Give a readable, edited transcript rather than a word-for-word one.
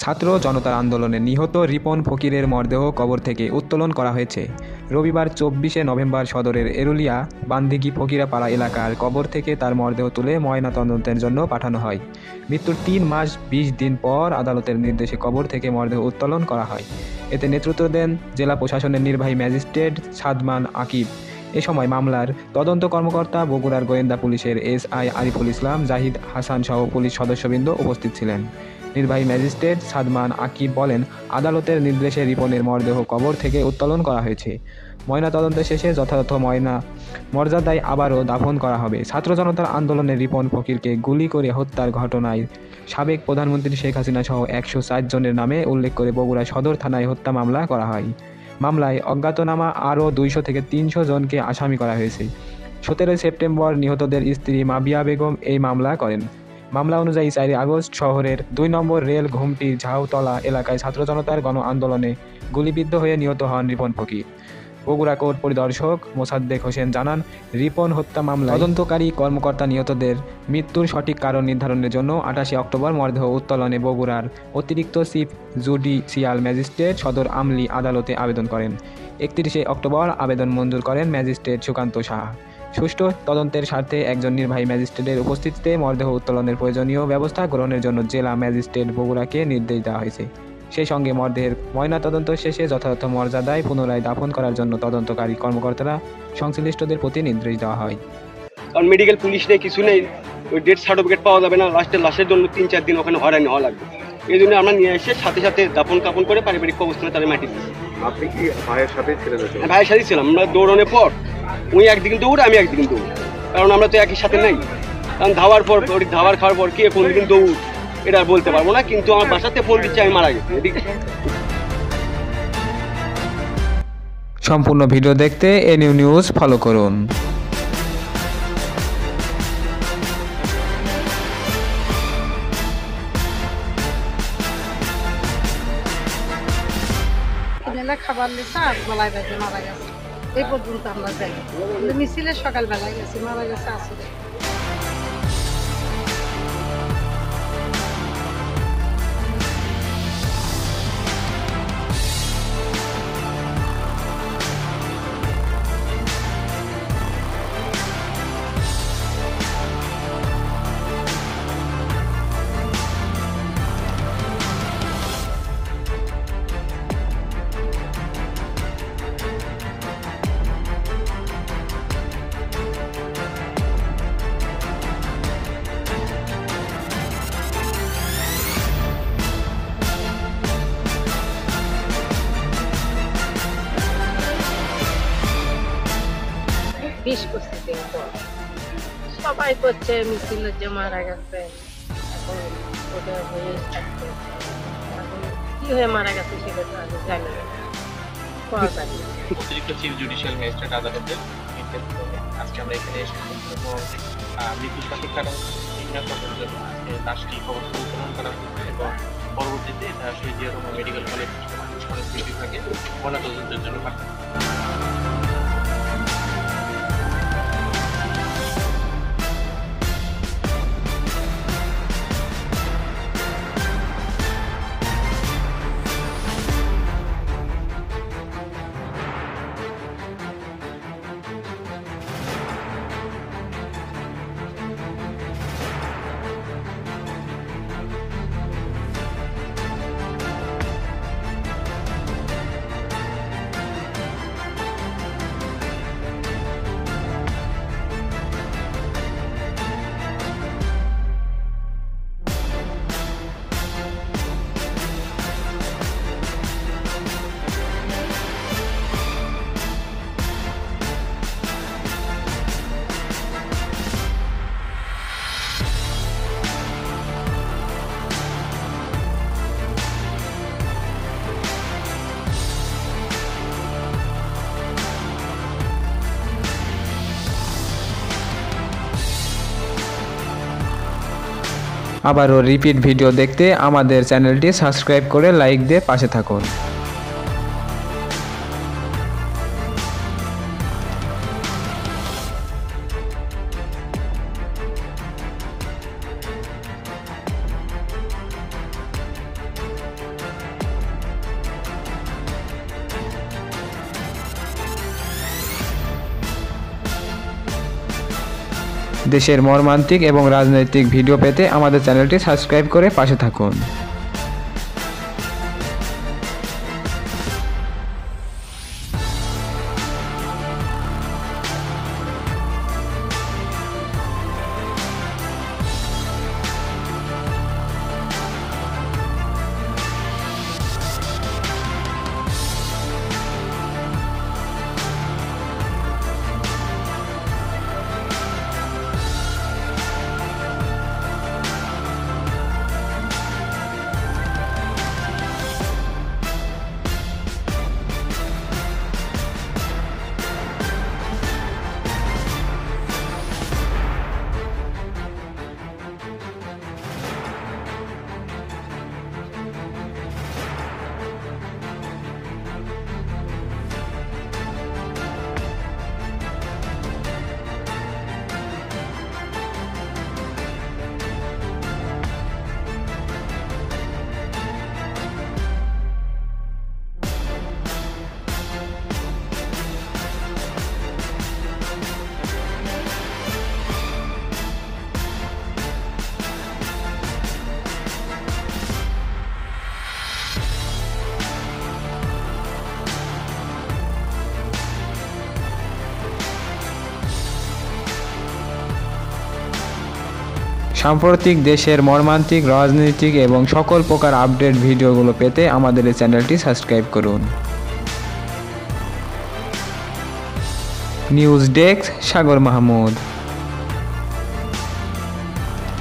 ছাত্র জনতার আন্দোলনে নিহত রিপন ফকিরের মরদেহ কবর থেকে উত্তোলন করা হয়েছে। রবিবার 24শে নভেম্বর সদরের এরুলিয়া বান্দিগি ফকিরাপাড়া এলাকার কবর থেকে তার মরদেহ তুলে ময়নাতদন্তের জন্য পাঠানো হয়। মৃত্যুর 3 মাস 20 দিন পর আদালতের নির্দেশে কবর থেকে মরদেহ উত্তোলন করা হয়। এতে নেতৃত্ব দেন জেলা প্রশাসনের নির্বাহী ম্যাজিস্ট্রেট সাদমান আকিব। এ সময় মামলার তদন্ত কর্মকর্তা বগুড়ার গোয়েন্দা পুলিশের এসআই আরিফুল ইসলাম, জাহিদ হাসান সহ পুলিশ সদস্যবৃন্দ উপস্থিত ছিলেন। নির্বাহী ম্যাজিস্ট্রেট সাদমান আকিব বলেন, আদালতের নির্দেশে রিপনের মরদেহ কবর থেকে উত্তোলন করা হয়েছে। ময়নাতদন্ত শেষে যথাযথ মর্যাদায় আবারও দাফন করা হবে। ছাত্র জনতার আন্দোলনে রিপন ফকিরকে গুলি করে হত্যার ঘটনায় সাবেক প্রধানমন্ত্রী শেখ হাসিনা সহ 104 জনের নামে উল্লেখ করে বগুড়া সদর থানায় হত্যা মামলা করা হয়। মামলায় অজ্ঞাতনামা আরও 200 থেকে 300 জনকে আসামি করা হয়েছে। 17 সেপ্টেম্বর নিহতদের স্ত্রী মাবিয়া বেগম এই মামলা করেন। মামলা অনুযায়ী 4 আগস্ট শহরের 2 নম্বর রেল ঘুমটির ঝাউতলা এলাকায় ছাত্র জনতার গণ আন্দোলনে গুলিবিদ্ধ হয়ে নিহত হন রিপন ফকির। বগুড়া কোর্ট পরিদর্শক মোসাদ্দেক হোসেন জানান, রিপন হত্যা মামলায় তদন্তকারী কর্মকর্তা নিহতদের মৃত্যুর সঠিক কারণ নির্ধারণের জন্য 28 অক্টোবর মরদেহ উত্তোলনে বগুড়ার অতিরিক্ত চিফ জুডিশিয়াল ম্যাজিস্ট্রেট সদর আমলি আদালতে আবেদন করেন। 31 অক্টোবর আবেদন মঞ্জুর করেন ম্যাজিস্ট্রেট সুকান্ত সাহা। সুষ্ঠু তদন্তের স্বার্থে একজন নির্বাহী ম্যাজিস্ট্রেটের উপস্থিতিতে মরদেহ উত্তোলনের প্রয়োজনীয় ব্যবস্থা গ্রহণের জন্য জেলা ম্যাজিস্ট্রেট বগুড়াকে নির্দেশ দেওয়া হয়েছে। সেই সঙ্গে মরদেহের ময়নাতদন্ত শেষে যথাযথ মর্যাদায় পুনরায় দাফন করার জন্য তদন্তকারী কর্মকর্তারা সংশ্লিষ্টদের প্রতি নির্দেশ দেওয়া হয়। কারণ মেডিকেল পুলিশ নেই, কিছু নেই, ওই ডেথ সার্টিফিকেট পাওয়া যাবে না, লাশের জন্য 3-4 দিন ওখানে হয়রানি হওয়া লাগবে। এই জন্য আমরা নিয়ে এসে সাথে সাথে দাফন কাপন করে পারিবারিক কবরস্থানে তাদের মাটি দিচ্ছি। আপনি কি ভাইয়ের সাথে ছিলেন? ভাইয়ের সাথে ছিলাম। আমরা দৌড়ানোর পর উনি একদিকে দৌড়, আমি একদিকে দৌড়, কারণ আমরা তো একই সাথে নেই। কারণ ধাওয়ার খাওয়ার পর কে কোন দিন দৌড় এটা আর বলতে পারবো না, কিন্তু আমার বাসাতে ফোন দিচ্ছে আমি মারা গেছি। সম্পূর্ণ ভিডিও দেখতে এনিউ নিউজ ফলো করুন। খাবার নিচ্ছে আর গলায় বেঁধে মারা গেছে। এই পর্যন্ত আমরা যাই, মিছিলে সকালবেলায় গেছি, মারা গেছে আসলে। বিশ করছে সবাই করছে, মিছিল যে মারা গেছে, এখন ওটা হয়ে থাকছে। এখন কি হয়ে মারা গেছে সেটা তো আমি জানি না। অতিরিক্ত চিফ জুডিশিয়াল ম্যাজিস্ট্রেট আদালতের নির্দেশ ক্রমে আজকে আমরা এখানে এসেছি মৃত্যু সঠিক কারণ নির্ণয় করার জন্য আজকে লাশটি কবরস্থলে উত্তোলন করা হয়েছে এবং পরবর্তীতে এটা Shaheed Zia Rahman medical college forensic বিভাগে ময়নাতদন্তের জন্য পাঠানো হয়। আবারও রিপিট ভিডিও দেখতে আমাদের চ্যানেলটি সাবস্ক্রাইব করে লাইক দিয়ে পাশে থাকুন। দেশের মর্মান্তিক এবং রাজনৈতিক ভিডিও পেতে আমাদের চ্যানেলটি সাবস্ক্রাইব করে পাশে থাকুন। সাম্প্রতিক দেশের মর্মান্তিক রাজনৈতিক এবং সকল প্রকার আপডেট ভিডিওগুলো পেতে আমাদের এই চ্যানেলটি সাবস্ক্রাইব করুন। নিউজ ডেস্ক সাগর মাহমুদ।